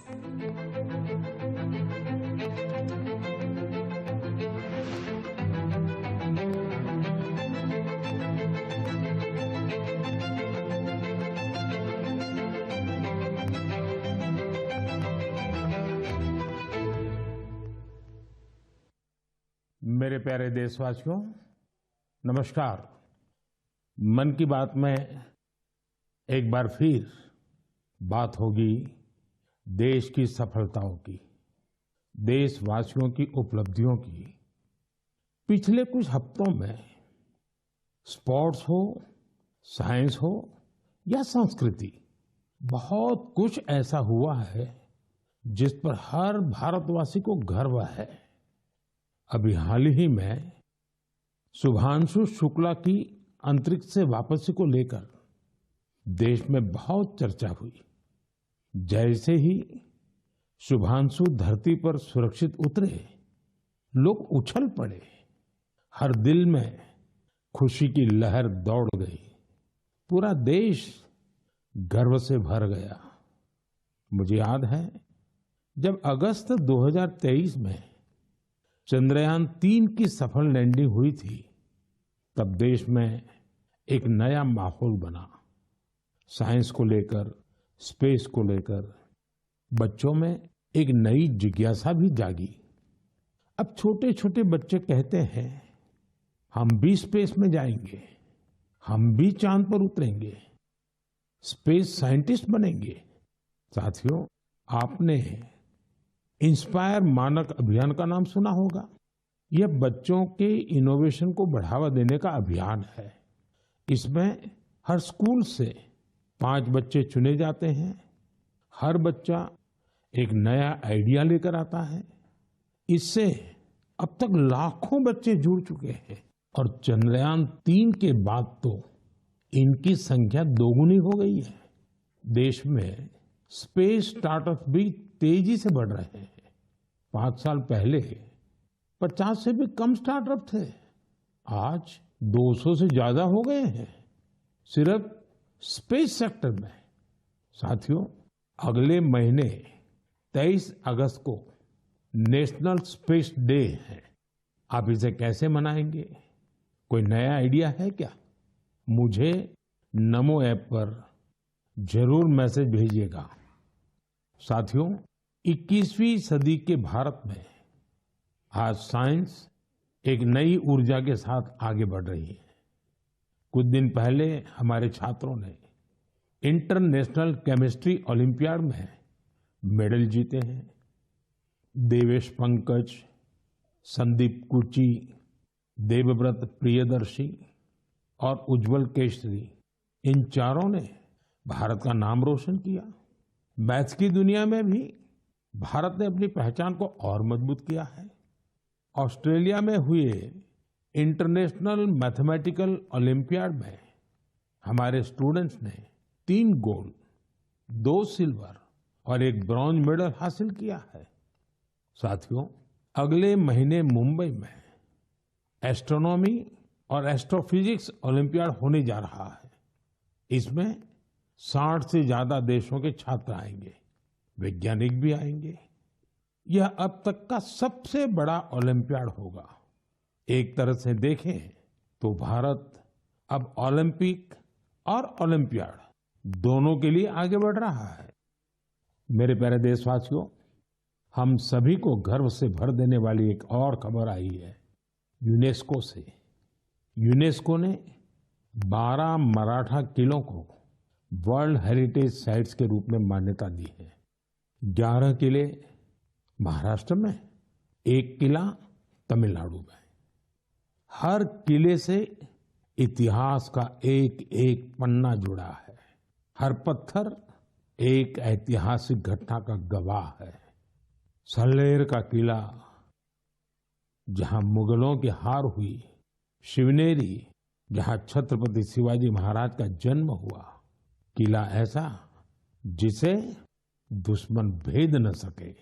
मेरे प्यारे देशवासियों, नमस्कार। मन की बात में एक बार फिर बात होगी देश की सफलताओं की, देशवासियों की उपलब्धियों की। पिछले कुछ हफ्तों में स्पोर्ट्स हो, साइंस हो या संस्कृति, बहुत कुछ ऐसा हुआ है जिस पर हर भारतवासी को गर्व है। अभी हाल ही में शुभांशु शुक्ला की अंतरिक्ष से वापसी को लेकर देश में बहुत चर्चा हुई। जैसे ही शुभांशु धरती पर सुरक्षित उतरे, लोग उछल पड़े। हर दिल में खुशी की लहर दौड़ गई। पूरा देश गर्व से भर गया। मुझे याद है, जब अगस्त 2023 में चंद्रयान-3 की सफल लैंडिंग हुई थी, तब देश में एक नया माहौल बना। साइंस को लेकर, स्पेस को लेकर बच्चों में एक नई जिज्ञासा भी जागी। अब छोटे छोटे बच्चे कहते हैं, हम भी स्पेस में जाएंगे, हम भी चांद पर उतरेंगे, स्पेस साइंटिस्ट बनेंगे। साथियों, आपने इंस्पायर मानक अभियान का नाम सुना होगा। यह बच्चों के इनोवेशन को बढ़ावा देने का अभियान है। इसमें हर स्कूल से 5 बच्चे चुने जाते हैं। हर बच्चा एक नया आइडिया लेकर आता है। इससे अब तक लाखों बच्चे जुड़ चुके हैं और चंद्रयान-3 के बाद तो इनकी संख्या दोगुनी हो गई है। देश में स्पेस स्टार्टअप भी तेजी से बढ़ रहे हैं। 5 साल पहले 50 से भी कम स्टार्टअप थे, आज 200 से ज्यादा हो गए हैं, सिर्फ स्पेस सेक्टर में। साथियों, अगले महीने 23 अगस्त को नेशनल स्पेस डे है। आप इसे कैसे मनाएंगे? कोई नया आइडिया है क्या? मुझे नमो ऐप पर जरूर मैसेज भेजिएगा। साथियों, 21वीं सदी के भारत में आज साइंस एक नई ऊर्जा के साथ आगे बढ़ रही है। कुछ दिन पहले हमारे छात्रों ने इंटरनेशनल केमिस्ट्री ओलंपियाड में मेडल जीते हैं। देवेश पंकज, संदीप कुची, देवव्रत प्रियदर्शी और उज्जवल केशरी, इन चारों ने भारत का नाम रोशन किया। मैथ्स की दुनिया में भी भारत ने अपनी पहचान को और मजबूत किया है। ऑस्ट्रेलिया में हुए इंटरनेशनल मैथमेटिकल ओलंपियाड में हमारे स्टूडेंट्स ने 3 गोल्ड, 2 सिल्वर और 1 ब्रॉन्ज मेडल हासिल किया है। साथियों, अगले महीने मुंबई में एस्ट्रोनॉमी और एस्ट्रोफिजिक्स ओलंपियाड होने जा रहा है। इसमें 60 से ज्यादा देशों के छात्र आएंगे, वैज्ञानिक भी आएंगे। यह अब तक का सबसे बड़ा ओलंपियाड होगा। एक तरह से देखें तो भारत अब ओलंपिक और ओलंपियाड दोनों के लिए आगे बढ़ रहा है। मेरे प्यारे देशवासियों, हम सभी को गर्व से भर देने वाली एक और खबर आई है यूनेस्को से। यूनेस्को ने 12 मराठा किलों को वर्ल्ड हेरिटेज साइट्स के रूप में मान्यता दी है। 11 किले महाराष्ट्र में, 1 किला तमिलनाडु में। हर किले से इतिहास का एक एक पन्ना जुड़ा है। हर पत्थर एक ऐतिहासिक घटना का गवाह है। सल्लेर का किला, जहां मुगलों की हार हुई, शिवनेरी, जहां छत्रपति शिवाजी महाराज का जन्म हुआ, किला ऐसा जिसे दुश्मन भेद न सके।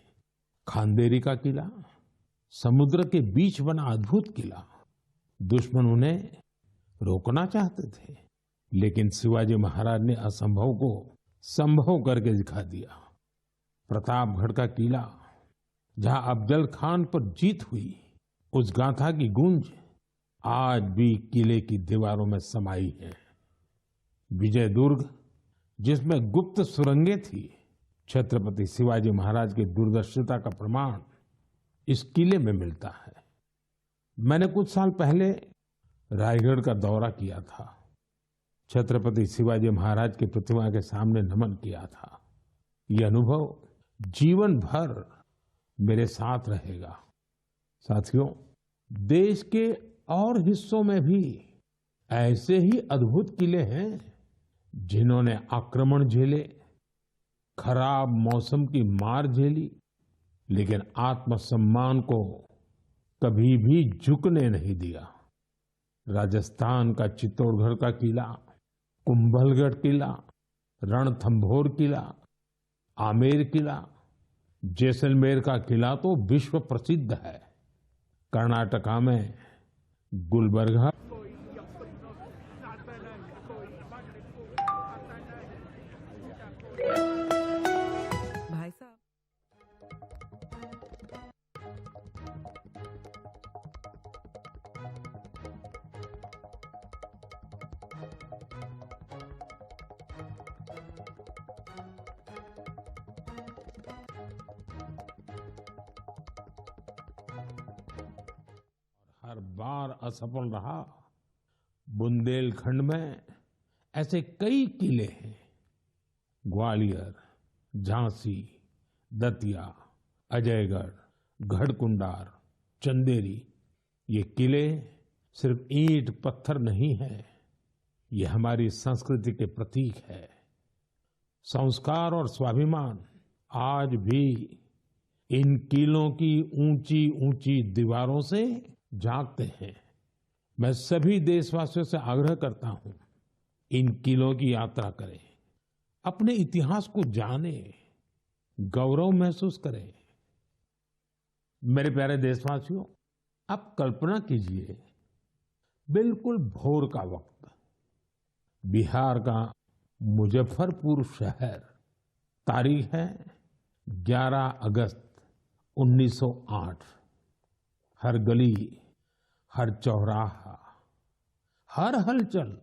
खांदेरी का किला, समुद्र के बीच बना अद्भुत किला। दुश्मन उन्हें रोकना चाहते थे, लेकिन शिवाजी महाराज ने असंभव को संभव करके दिखा दिया। प्रतापगढ़ का किला, जहां अफजल खान पर जीत हुई, उस गाथा की गूंज आज भी किले की दीवारों में समाई है। विजय दुर्ग, जिसमें गुप्त सुरंगें थी, छत्रपति शिवाजी महाराज की दूरदर्शिता का प्रमाण इस किले में मिलता है। मैंने कुछ साल पहले रायगढ़ का दौरा किया था। छत्रपति शिवाजी महाराज की प्रतिमा के सामने नमन किया था। ये अनुभव जीवन भर मेरे साथ रहेगा। साथियों, देश के और हिस्सों में भी ऐसे ही अद्भुत किले हैं जिन्होंने आक्रमण झेले, खराब मौसम की मार झेली, लेकिन आत्मसम्मान को कभी भी झुकने नहीं दिया। राजस्थान का चित्तौड़गढ़ का किला, कुंभलगढ़ किला, रणथंभौर किला, आमेर किला, जैसलमेर का किला तो विश्व प्रसिद्ध है। कर्नाटका में गुलबर्गा, भाई साहब। हर बार असफल रहा। बुंदेलखंड में ऐसे कई किले हैं। ग्वालियर, झांसी, दतिया, अजयगढ़, गढ़कुंडार, चंदेरी, ये किले सिर्फ ईंट पत्थर नहीं है, ये हमारी संस्कृति के प्रतीक है। संस्कार और स्वाभिमान आज भी इन किलों की ऊंची ऊंची दीवारों से जागते हैं। मैं सभी देशवासियों से आग्रह करता हूं, इन किलों की यात्रा करें, अपने इतिहास को जानें, गौरव महसूस करें। मेरे प्यारे देशवासियों, आप कल्पना कीजिए, बिल्कुल भोर का वक्त, बिहार का मुजफ्फरपुर शहर, तारीख है 11 अगस्त 1908। हर गली, हर चौराहा, हर हलचल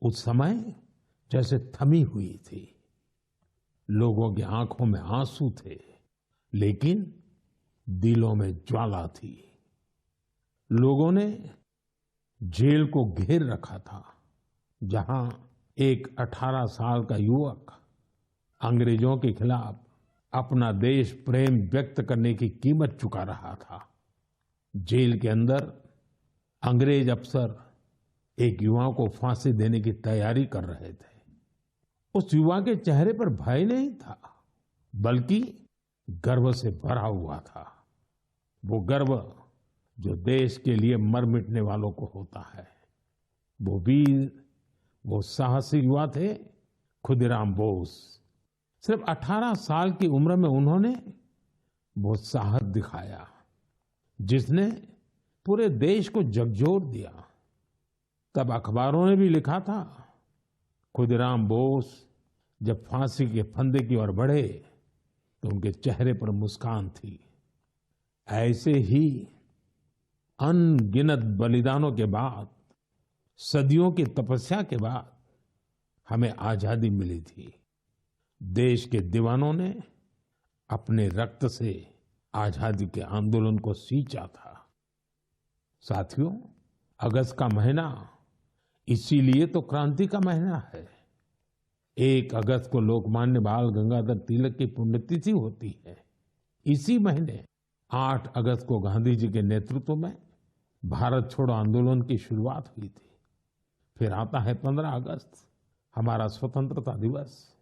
उस समय जैसे थमी हुई थी। लोगों की आंखों में आंसू थे, लेकिन दिलों में ज्वाला थी। लोगों ने जेल को घेर रखा था, जहां एक 18 साल का युवक अंग्रेजों के खिलाफ अपना देश प्रेम व्यक्त करने की कीमत चुका रहा था। जेल के अंदर अंग्रेज अफसर एक युवा को फांसी देने की तैयारी कर रहे थे। उस युवा के चेहरे पर भय नहीं था, बल्कि गर्व से भरा हुआ था। वो गर्व जो देश के लिए मर मिटने वालों को होता है। वो वीर, वो साहसी युवा थे खुदीराम बोस। सिर्फ 18 साल की उम्र में उन्होंने वो साहस दिखाया जिसने पूरे देश को झकझोर दिया। तब अखबारों ने भी लिखा था, खुदीराम बोस जब फांसी के फंदे की ओर बढ़े तो उनके चेहरे पर मुस्कान थी। ऐसे ही अनगिनत बलिदानों के बाद, सदियों की तपस्या के बाद हमें आजादी मिली थी। देश के दीवानों ने अपने रक्त से आजादी के आंदोलन को सींचा था। साथियों, अगस्त का महीना इसीलिए तो क्रांति का महीना है। 1 अगस्त को लोकमान्य बाल गंगाधर तिलक की पुण्यतिथि होती है। इसी महीने 8 अगस्त को गांधी जी के नेतृत्व में भारत छोड़ो आंदोलन की शुरुआत हुई थी। फिर आता है 15 अगस्त, हमारा स्वतंत्रता दिवस।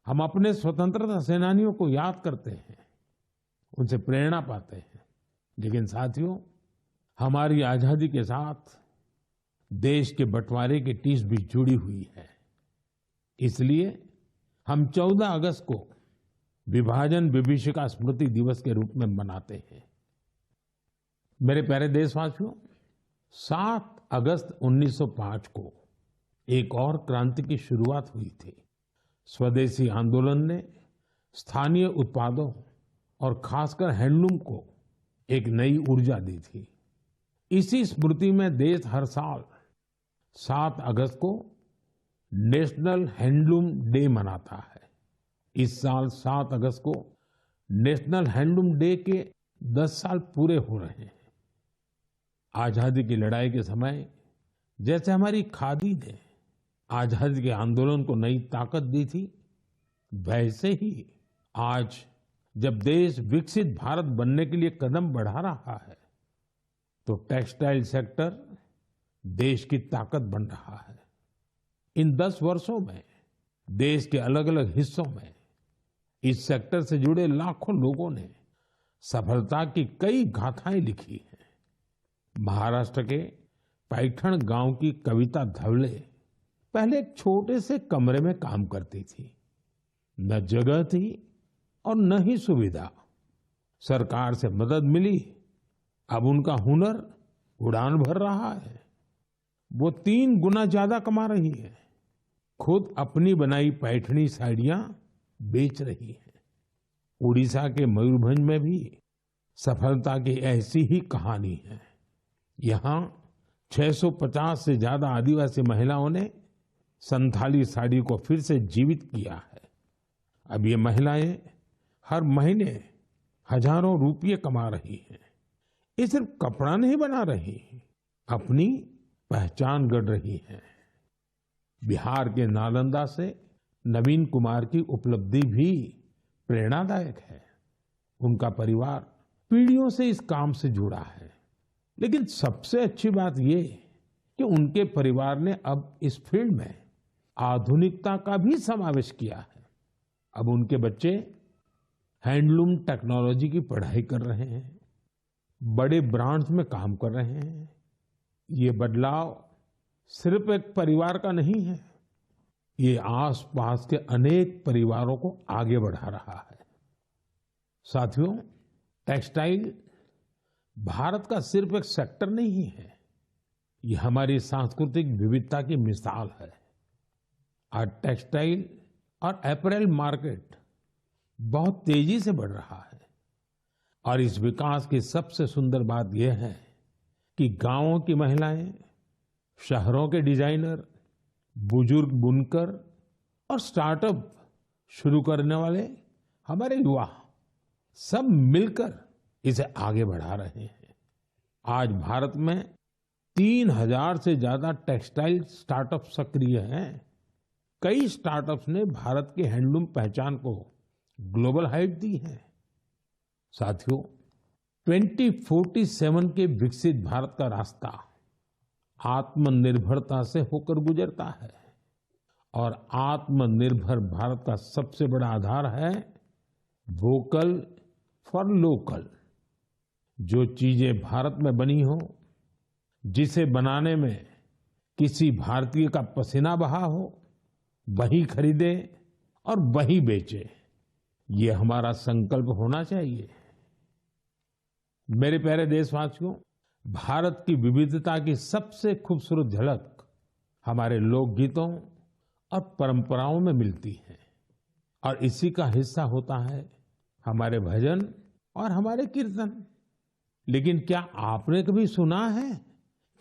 हम अपने स्वतंत्रता सेनानियों को याद करते हैं, उनसे प्रेरणा पाते हैं। लेकिन साथियों, हमारी आजादी के साथ देश के बंटवारे की टीस भी जुड़ी हुई है। इसलिए हम 14 अगस्त को विभाजन विभीषिका स्मृति दिवस के रूप में मनाते हैं। मेरे प्यारे देशवासियों, 7 अगस्त 1905 को एक और क्रांति की शुरुआत हुई थी। स्वदेशी आंदोलन ने स्थानीय उत्पादों और खासकर हैंडलूम को एक नई ऊर्जा दी थी। इसी स्मृति में देश हर साल 7 अगस्त को नेशनल हैंडलूम डे मनाता है। इस साल 7 अगस्त को नेशनल हैंडलूम डे के 10 साल पूरे हो रहे हैं। आजादी की लड़ाई के समय जैसे हमारी खादी ने आजादी के आंदोलन को नई ताकत दी थी, वैसे ही आज जब देश विकसित भारत बनने के लिए कदम बढ़ा रहा है, तो टेक्सटाइल सेक्टर देश की ताकत बन रहा है। इन 10 वर्षों में देश के अलग अलग हिस्सों में इस सेक्टर से जुड़े लाखों लोगों ने सफलता की कई गाथाएं लिखी हैं। महाराष्ट्र के पैठण गांव की कविता धवले पहले एक छोटे से कमरे में काम करती थी। न जगह थी और न ही सुविधा। सरकार से मदद मिली, अब उनका हुनर उड़ान भर रहा है। वो 3 गुना ज्यादा कमा रही है। खुद अपनी बनाई पैठणी साड़ियां बेच रही है। उड़ीसा के मयूरभंज में भी सफलता की ऐसी ही कहानी है। यहाँ 650 से ज्यादा आदिवासी महिलाओं ने संथाली साड़ी को फिर से जीवित किया है। अब ये महिलाएं हर महीने हजारों रुपये कमा रही हैं। ये सिर्फ कपड़ा नहीं बना रही, अपनी पहचान गढ़ रही हैं। बिहार के नालंदा से नवीन कुमार की उपलब्धि भी प्रेरणादायक है। उनका परिवार पीढ़ियों से इस काम से जुड़ा है। लेकिन सबसे अच्छी बात ये कि उनके परिवार ने अब इस फील्ड में आधुनिकता का भी समावेश किया है। अब उनके बच्चे हैंडलूम टेक्नोलॉजी की पढ़ाई कर रहे हैं, बड़े ब्रांड्स में काम कर रहे हैं। ये बदलाव सिर्फ एक परिवार का नहीं है, ये आसपास के अनेक परिवारों को आगे बढ़ा रहा है। साथियों, टेक्सटाइल भारत का सिर्फ एक सेक्टर नहीं है, ये हमारी सांस्कृतिक विविधता की मिसाल है। आज टेक्सटाइल और अपैरल मार्केट बहुत तेजी से बढ़ रहा है और इस विकास की सबसे सुंदर बात यह है कि गांवों की महिलाएं, शहरों के डिजाइनर, बुजुर्ग बुनकर और स्टार्टअप शुरू करने वाले हमारे युवा सब मिलकर इसे आगे बढ़ा रहे हैं। आज भारत में 3000 से ज्यादा टेक्सटाइल स्टार्टअप सक्रिय हैं। कई स्टार्टअप्स ने भारत के हैंडलूम पहचान को ग्लोबल हाइट दी है। साथियों, 2047 के विकसित भारत का रास्ता आत्मनिर्भरता से होकर गुजरता है और आत्मनिर्भर भारत का सबसे बड़ा आधार है वोकल फॉर लोकल। जो चीजें भारत में बनी हो, जिसे बनाने में किसी भारतीय का पसीना बहा हो, वही खरीदे और वही बेचे, ये हमारा संकल्प होना चाहिए। मेरे प्यारे देशवासियों, भारत की विविधता की सबसे खूबसूरत झलक हमारे लोकगीतों और परंपराओं में मिलती है और इसी का हिस्सा होता है हमारे भजन और हमारे कीर्तन। लेकिन क्या आपने कभी सुना है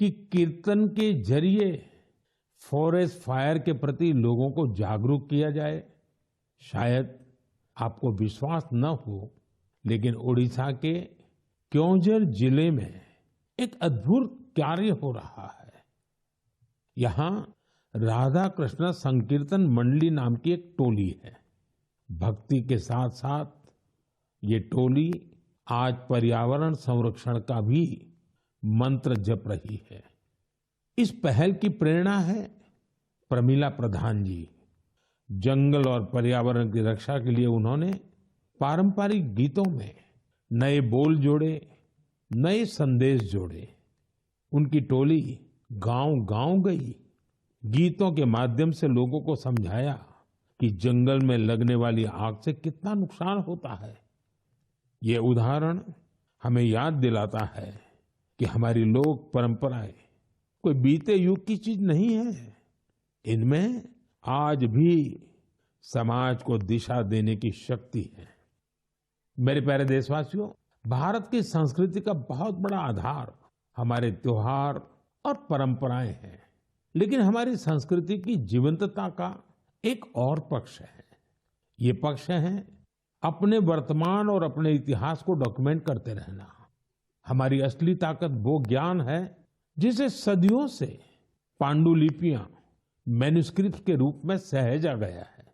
कि कीर्तन के जरिए फॉरेस्ट फायर के प्रति लोगों को जागरूक किया जाए? शायद आपको विश्वास न हो, लेकिन ओडिशा के क्योंझर जिले में एक अद्भुत कार्य हो रहा है। यहाँ राधा कृष्ण संकीर्तन मंडली नाम की एक टोली है। भक्ति के साथ साथ ये टोली आज पर्यावरण संरक्षण का भी मंत्र जप रही है। इस पहल की प्रेरणा है प्रमिला प्रधान जी। जंगल और पर्यावरण की रक्षा के लिए उन्होंने पारंपरिक गीतों में नए बोल जोड़े, नए संदेश जोड़े। उनकी टोली गांव-गांव गई, गीतों के माध्यम से लोगों को समझाया कि जंगल में लगने वाली आग से कितना नुकसान होता है। ये उदाहरण हमें याद दिलाता है कि हमारी लोक परंपराएं कोई बीते युग की चीज नहीं है। इनमें आज भी समाज को दिशा देने की शक्ति है। मेरे प्यारे देशवासियों, भारत की संस्कृति का बहुत बड़ा आधार हमारे त्योहार और परंपराएं हैं। लेकिन हमारी संस्कृति की जीवंतता का एक और पक्ष है। ये पक्ष है अपने वर्तमान और अपने इतिहास को डॉक्यूमेंट करते रहना। हमारी असली ताकत वो ज्ञान है जिसे सदियों से पांडुलिपियां मैन्युस्क्रिप्ट के रूप में सहेजा गया है।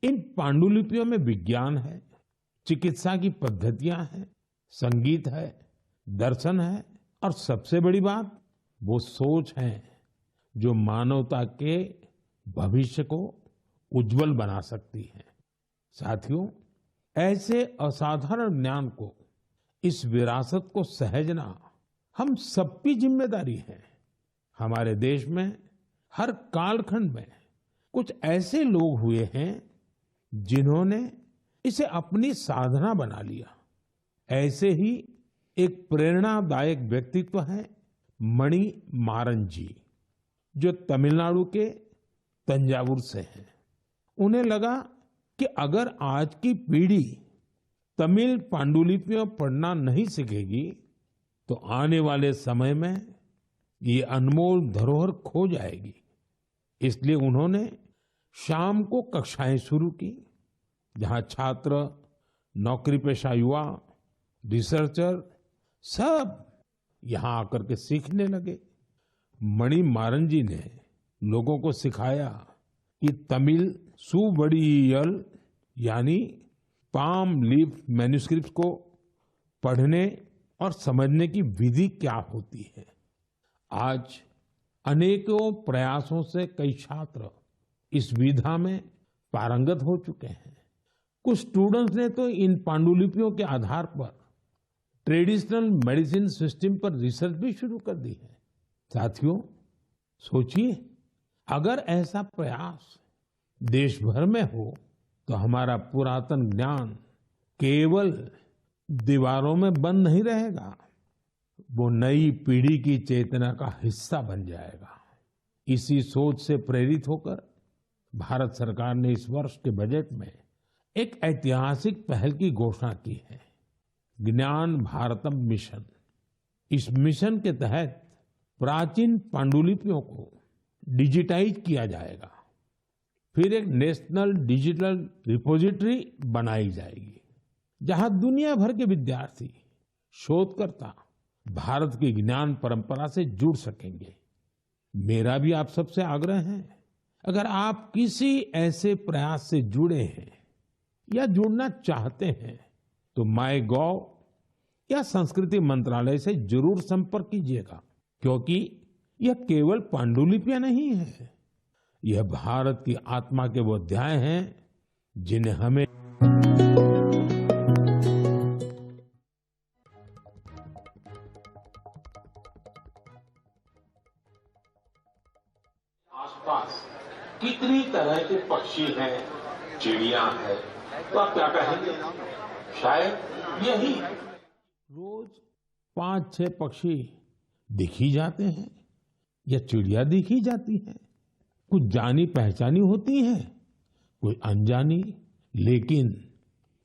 इन पांडुलिपियों में विज्ञान है, चिकित्सा की पद्धतियां हैं, संगीत है, दर्शन है और सबसे बड़ी बात वो सोच है जो मानवता के भविष्य को उज्जवल बना सकती है। साथियों, ऐसे असाधारण ज्ञान को, इस विरासत को सहेजना हम सबकी जिम्मेदारी है। हमारे देश में हर कालखंड में कुछ ऐसे लोग हुए हैं जिन्होंने इसे अपनी साधना बना लिया। ऐसे ही एक प्रेरणादायक व्यक्तित्व है मणि मारन जी, जो तमिलनाडु के तंजावुर से हैं। उन्हें लगा कि अगर आज की पीढ़ी तमिल पांडुलिपियां पढ़ना नहीं सीखेगी तो आने वाले समय में ये अनमोल धरोहर खो जाएगी। इसलिए उन्होंने शाम को कक्षाएं शुरू की, जहां छात्र, नौकरी पेशा युवा, रिसर्चर सब यहां आकर के सीखने लगे। मणि मारन जी ने लोगों को सिखाया कि तमिल सुवड़ियल यानी पाम लीफ मैन्युस्क्रिप्ट को पढ़ने और समझने की विधि क्या होती है। आज अनेकों प्रयासों से कई छात्र इस विधा में पारंगत हो चुके हैं। कुछ स्टूडेंट्स ने तो इन पांडुलिपियों के आधार पर ट्रेडिशनल मेडिसिन सिस्टम पर रिसर्च भी शुरू कर दी है। साथियों, सोचिए, अगर ऐसा प्रयास देश भर में हो तो हमारा पुरातन ज्ञान केवल दीवारों में बंद नहीं रहेगा, वो नई पीढ़ी की चेतना का हिस्सा बन जाएगा। इसी सोच से प्रेरित होकर भारत सरकार ने इस वर्ष के बजट में एक ऐतिहासिक पहल की घोषणा की है, ज्ञान भारतम मिशन। इस मिशन के तहत प्राचीन पांडुलिपियों को डिजिटाइज किया जाएगा। फिर एक नेशनल डिजिटल रिपोजिटरी बनाई जाएगी, जहां दुनिया भर के विद्यार्थी, शोधकर्ता भारत की ज्ञान परंपरा से जुड़ सकेंगे। मेरा भी आप सबसे आग्रह है, अगर आप किसी ऐसे प्रयास से जुड़े हैं या जुड़ना चाहते हैं तो माईगॉव या संस्कृति मंत्रालय से जरूर संपर्क कीजिएगा, क्योंकि यह केवल पांडुलिपियां नहीं है, यह भारत की आत्मा के वो अध्याय हैं जिन्हें हमें आसपास कितनी तरह के पक्षी हैं, चिड़िया है, तो आप क्या कहेंगे? शायद यही रोज 5-6 पक्षी दिख ही जाते हैं या चिड़िया दिख ही जाती है। कुछ जानी पहचानी होती है, कोई अनजानी, लेकिन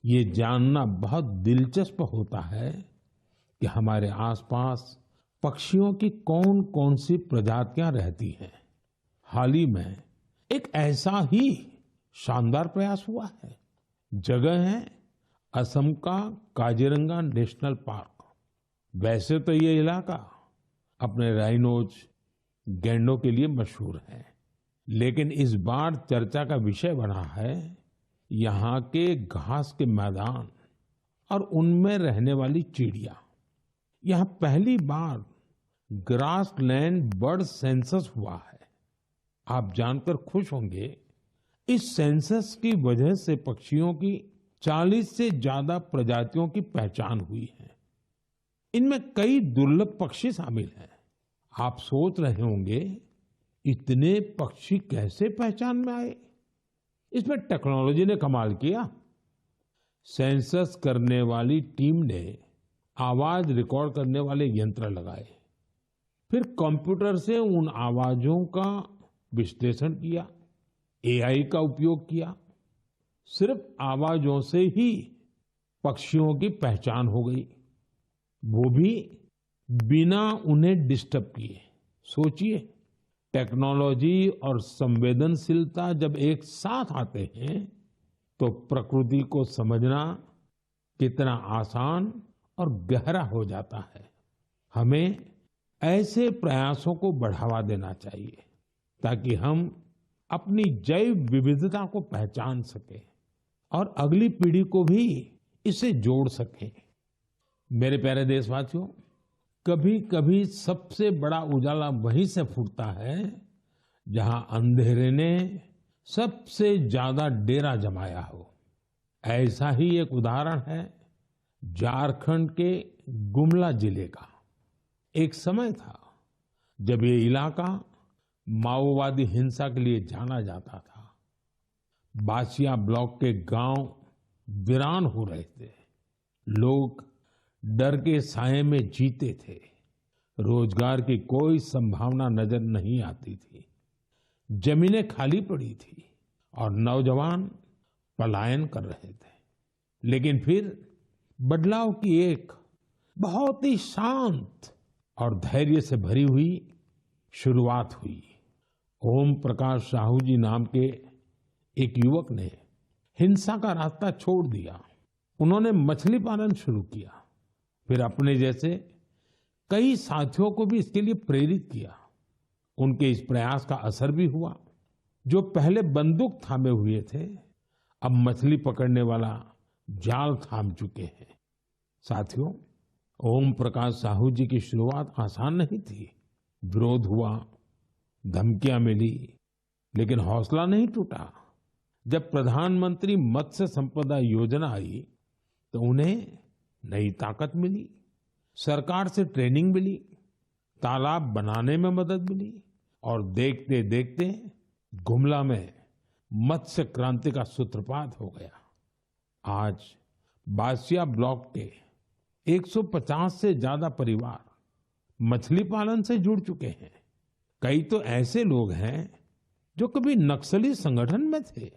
ये जानना बहुत दिलचस्प होता है कि हमारे आसपास पक्षियों की कौन कौन सी प्रजातियां रहती हैं। हाल ही में एक ऐसा ही शानदार प्रयास हुआ है। जगह है असम का काजीरंगा नेशनल पार्क। वैसे तो ये इलाका अपने राइनोज, गैंडों के लिए मशहूर है, लेकिन इस बार चर्चा का विषय बना है यहाँ के घास के मैदान और उनमें रहने वाली चिड़िया। यहाँ पहली बार ग्रासलैंड बर्ड सेंसस हुआ है। आप जानकर खुश होंगे, इस सेंसस की वजह से पक्षियों की 40 से ज्यादा प्रजातियों की पहचान हुई है। इनमें कई दुर्लभ पक्षी शामिल हैं। आप सोच रहे होंगे, इतने पक्षी कैसे पहचान में आए? इसमें टेक्नोलॉजी ने कमाल किया। सेंसस करने वाली टीम ने आवाज रिकॉर्ड करने वाले यंत्र लगाए, फिर कंप्यूटर से उन आवाजों का विश्लेषण किया, एआई का उपयोग किया सिर्फ आवाजों से ही पक्षियों की पहचान हो गई, वो भी बिना उन्हें डिस्टर्ब किए। सोचिए, टेक्नोलॉजी और संवेदनशीलता जब एक साथ आते हैं तो प्रकृति को समझना कितना आसान और गहरा हो जाता है। हमें ऐसे प्रयासों को बढ़ावा देना चाहिए ताकि हम अपनी जैव विविधता को पहचान सकें और अगली पीढ़ी को भी इसे जोड़ सकें। मेरे प्यारे देशवासियों, कभी कभी सबसे बड़ा उजाला वहीं से फूटता है जहां अंधेरे ने सबसे ज्यादा डेरा जमाया हो। ऐसा ही एक उदाहरण है झारखंड के गुमला जिले का। एक समय था जब ये इलाका माओवादी हिंसा के लिए जाना जाता था। बासिया ब्लॉक के गांव वीरान हो रहे थे। लोग डर के साये में जीते थे। रोजगार की कोई संभावना नजर नहीं आती थी। जमीनें खाली पड़ी थी और नौजवान पलायन कर रहे थे। लेकिन फिर बदलाव की एक बहुत ही शांत और धैर्य से भरी हुई शुरुआत हुई। ओम प्रकाश साहू जी नाम के एक युवक ने हिंसा का रास्ता छोड़ दिया। उन्होंने मछली पालन शुरू किया। फिर अपने जैसे कई साथियों को भी इसके लिए प्रेरित किया। उनके इस प्रयास का असर भी हुआ। जो पहले बंदूक थामे हुए थे, अब मछली पकड़ने वाला जाल थाम चुके हैं। साथियों, ओम प्रकाश साहू जी की शुरुआत आसान नहीं थी। विरोध हुआ, धमकियां मिली, लेकिन हौसला नहीं टूटा। जब प्रधानमंत्री मत्स्य संपदा योजना आई तो उन्हें नई ताकत मिली। सरकार से ट्रेनिंग मिली, तालाब बनाने में मदद मिली और देखते देखते गुमला में मत्स्य क्रांति का सूत्रपात हो गया। आज बासिया ब्लॉक के 150 से ज्यादा परिवार मछली पालन से जुड़ चुके हैं। कई तो ऐसे लोग हैं जो कभी नक्सली संगठन में थे।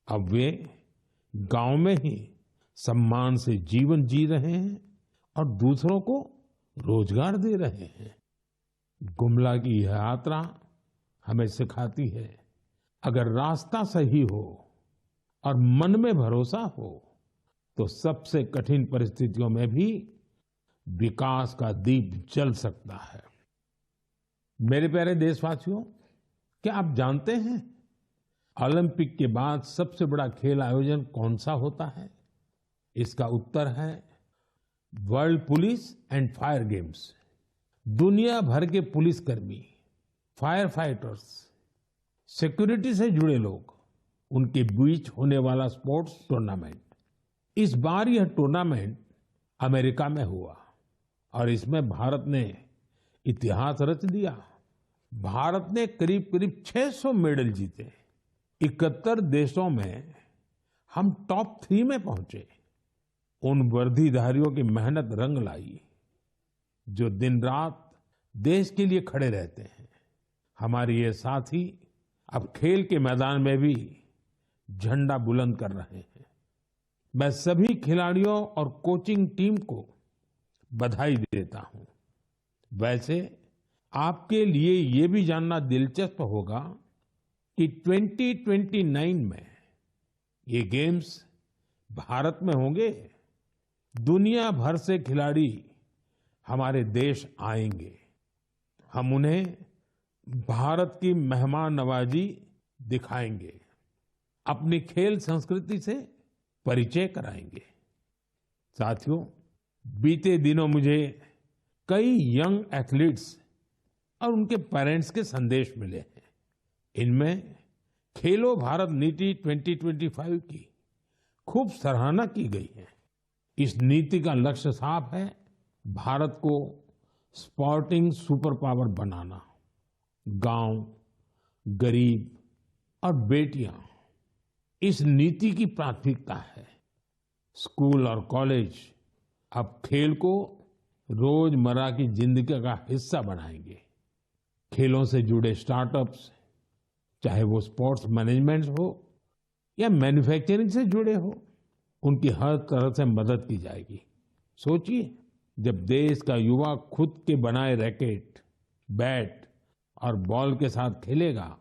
अब वे गांव में ही सम्मान से जीवन जी रहे हैं और दूसरों को रोजगार दे रहे हैं। गुमला की यह यात्रा हमें सिखाती है, अगर रास्ता सही हो और मन में भरोसा हो तो सबसे कठिन परिस्थितियों में भी विकास का दीप जल सकता है। मेरे प्यारे देशवासियों, क्या आप जानते हैं ओलंपिक के बाद सबसे बड़ा खेल आयोजन कौन सा होता है? इसका उत्तर है world police and fire games. दुनिया भर के पुलिसकर्मी, फायर फाइटर्स, सिक्योरिटी से जुड़े लोग, उनके बीच होने वाला स्पोर्ट्स टूर्नामेंट। इस बार यह टूर्नामेंट अमेरिका में हुआ और इसमें भारत ने इतिहास रच दिया। भारत ने करीब करीब 600 मेडल जीते। 71 देशों में हम टॉप 3 में पहुंचे। उन वर्दीधारियों की मेहनत रंग लाई जो दिन रात देश के लिए खड़े रहते हैं। हमारे ये साथी अब खेल के मैदान में भी झंडा बुलंद कर रहे हैं। मैं सभी खिलाड़ियों और कोचिंग टीम को बधाई देता हूं। वैसे आपके लिए ये भी जानना दिलचस्प होगा कि 2029 में ये गेम्स भारत में होंगे। दुनिया भर से खिलाड़ी हमारे देश आएंगे। हम उन्हें भारत की मेहमान नवाजी दिखाएंगे, अपनी खेल संस्कृति से परिचय कराएंगे। साथियों, बीते दिनों मुझे कई यंग एथलीट्स और उनके पेरेंट्स के संदेश मिले हैं। इनमें खेलो भारत नीति 2025 की खूब सराहना की गई है। इस नीति का लक्ष्य साफ है, भारत को स्पोर्टिंग सुपर पावर बनाना। गांव, गरीब और बेटियां इस नीति की प्राथमिकता है। स्कूल और कॉलेज अब खेल को रोजमर्रा की जिंदगी का हिस्सा बनाएंगे। खेलों से जुड़े स्टार्टअप्स, चाहे वो स्पोर्ट्स मैनेजमेंट हो या मैन्युफैक्चरिंग से जुड़े हो, उनकी हर तरह से मदद की जाएगी। सोचिए, जब देश का युवा खुद के बनाए रैकेट, बैट और बॉल के साथ खेलेगा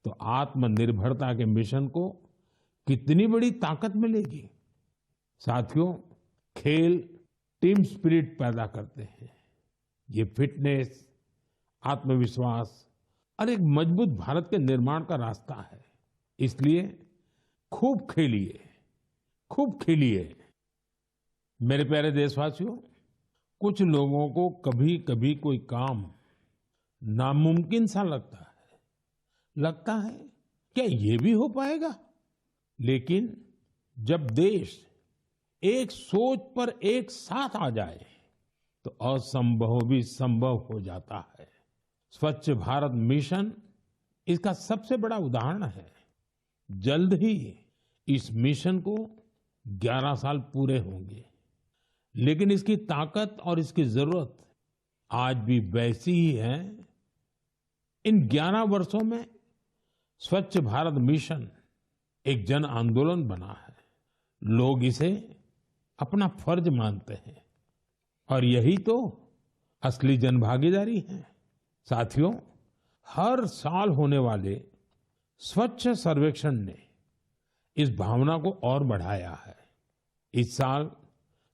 तो आत्मनिर्भरता के मिशन को कितनी बड़ी ताकत मिलेगी। साथियों, खेल टीम स्पिरिट पैदा करते हैं। ये फिटनेस, आत्मविश्वास और एक मजबूत भारत के निर्माण का रास्ता है। इसलिए खूब खेलिए, खूब खेलिए। मेरे प्यारे देशवासियों, कुछ लोगों को कभी कभी कोई काम नामुमकिन सा लगता है क्या ये भी हो पाएगा। लेकिन जब देश एक सोच पर एक साथ आ जाए तो असंभव भी संभव हो जाता है। स्वच्छ भारत मिशन इसका सबसे बड़ा उदाहरण है। जल्द ही इस मिशन को 11 साल पूरे होंगे, लेकिन इसकी ताकत और इसकी जरूरत आज भी वैसी ही है। इन 11 वर्षों में स्वच्छ भारत मिशन एक जन आंदोलन बना है। लोग इसे अपना फर्ज मानते हैं और यही तो असली जनभागीदारी है। साथियों, हर साल होने वाले स्वच्छ सर्वेक्षण ने इस भावना को और बढ़ाया है। इस साल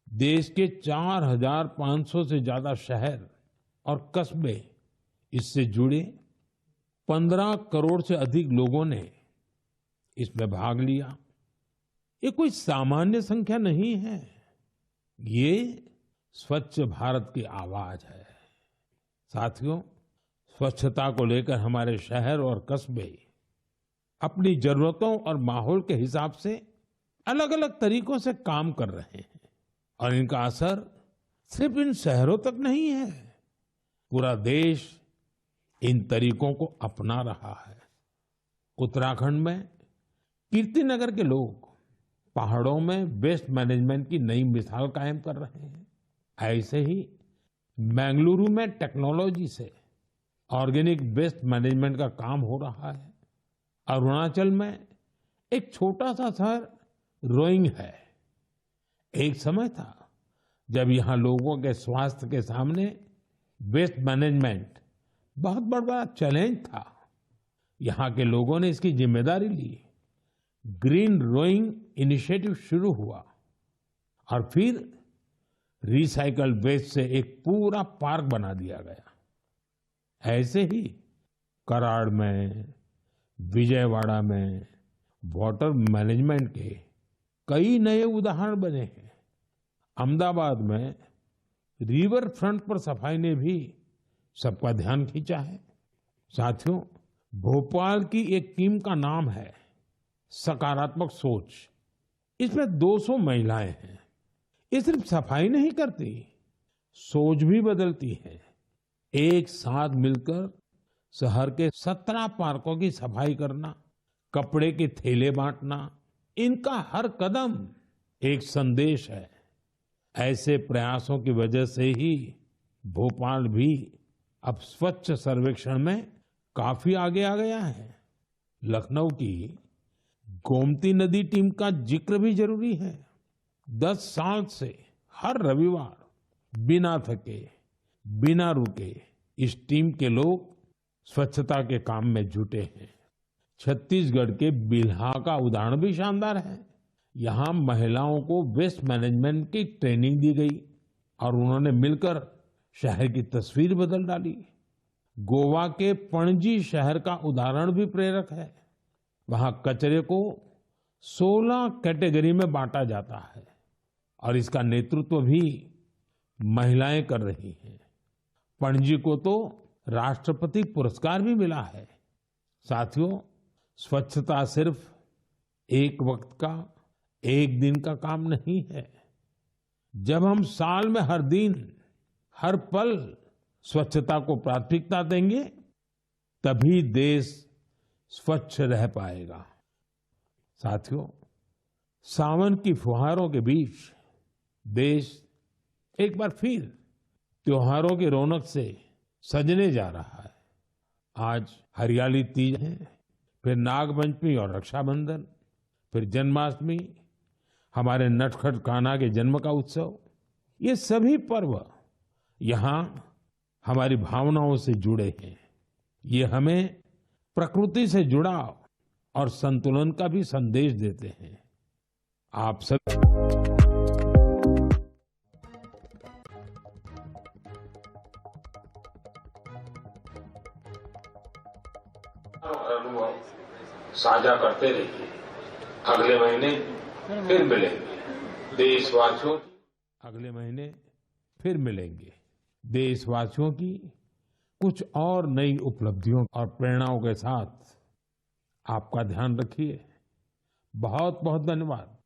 देश के 4,500 से ज्यादा शहर और कस्बे इससे जुड़े 15 करोड़ से अधिक लोगों ने इसमें भाग लिया। ये कोई सामान्य संख्या नहीं है, ये स्वच्छ भारत की आवाज है। साथियों, स्वच्छता को लेकर हमारे शहर और कस्बे अपनी जरूरतों और माहौल के हिसाब से अलग अलग तरीकों से काम कर रहे हैं और इनका असर सिर्फ इन शहरों तक नहीं है, पूरा देश इन तरीकों को अपना रहा है। उत्तराखंड में कीर्तिनगर के लोग पहाड़ों में वेस्ट मैनेजमेंट की नई मिसाल कायम कर रहे हैं। ऐसे ही बेंगलुरु में टेक्नोलॉजी से ऑर्गेनिक वेस्ट मैनेजमेंट का काम हो रहा है। अरुणाचल में एक छोटा सा शहर रोइंग है। एक समय था जब यहाँ लोगों के स्वास्थ्य के सामने वेस्ट मैनेजमेंट बहुत बड़ा चैलेंज था। यहाँ के लोगों ने इसकी जिम्मेदारी ली। ग्रीन रोइंग इनिशिएटिव शुरू हुआ और फिर रिसाइकल वेस्ट से एक पूरा पार्क बना दिया गया। ऐसे ही कराड़ में, विजयवाड़ा में वाटर मैनेजमेंट के कई नए उदाहरण बने हैं। अहमदाबाद में रिवर फ्रंट पर सफाई ने भी सबका ध्यान खींचा है। साथियों, भोपाल की एक टीम का नाम है सकारात्मक सोच। इसमें 200 महिलाएं हैं। ये सिर्फ सफाई नहीं करती, सोच भी बदलती है। एक साथ मिलकर शहर के 17 पार्कों की सफाई करना, कपड़े के थैले बांटना, इनका हर कदम एक संदेश है। ऐसे प्रयासों की वजह से ही भोपाल भी अब स्वच्छ सर्वेक्षण में काफी आगे आ गया है। लखनऊ की गोमती नदी टीम का जिक्र भी जरूरी है। 10 साल से हर रविवार बिना थके, बिना रुके इस टीम के लोग स्वच्छता के काम में जुटे हैं। छत्तीसगढ़ के बिल्हा का उदाहरण भी शानदार है। यहाँ महिलाओं को वेस्ट मैनेजमेंट की ट्रेनिंग दी गई और उन्होंने मिलकर शहर की तस्वीर बदल डाली। गोवा के पणजी शहर का उदाहरण भी प्रेरक है। वहां कचरे को 16 कैटेगरी में बांटा जाता है और इसका नेतृत्व भी महिलाएं कर रही हैं। पणजी को तो राष्ट्रपति पुरस्कार भी मिला है। साथियों, स्वच्छता सिर्फ एक वक्त का, एक दिन का काम नहीं है। जब हम साल में हर दिन, हर पल स्वच्छता को प्राथमिकता देंगे, तभी देश स्वच्छ रह पाएगा। साथियों, सावन की फुहारों के बीच देश एक बार फिर त्योहारों की रौनक से सजने जा रहा है। आज हरियाली तीज है, फिर नागपंचमी और रक्षाबंधन, फिर जन्माष्टमी, हमारे नटखट कान्हा के जन्म का उत्सव, ये सभी पर्व यहाँ हमारी भावनाओं से जुड़े हैं। ये हमें प्रकृति से जुड़ाव और संतुलन का भी संदेश देते हैं। आप सब अनुभव साझा करते रहिए। अगले महीने फिर मिलेंगे देशवासियों। अगले महीने फिर मिलेंगे देशवासियों की कुछ और नई उपलब्धियों और प्रेरणाओं के साथ। आपका ध्यान रखिए। बहुत बहुत धन्यवाद।